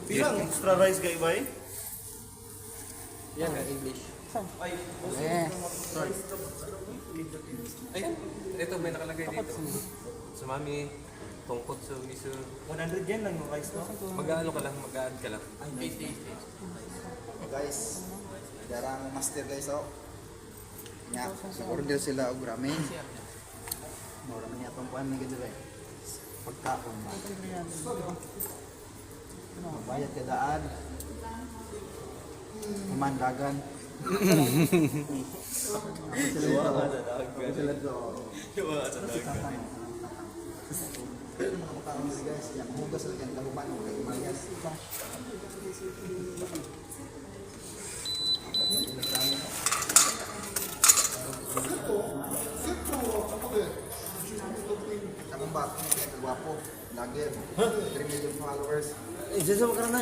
Bilang extra rice kay bay? Yan, English. Ay, Sorry. Ay, ito may nakalagay dito. Sumami, tungkot sa miso. 100 yen lang yung rice no? Mag-ano ka lang, mag-add ka lang. 80. Guys, darang master guys oh. Nya, order sila og ramen. Mura man yatong kuan ni gadire. Pagkaon ba. Bayad ka daan. Pemandangan. Diwa ka sa dagat. Sila do. Diwa ka sa dagat. Guys, yang hugas lagi yang laguman kay Mayas. Akong ba, guwapo, lager, 3 million followers. Eh, saan sa makarana?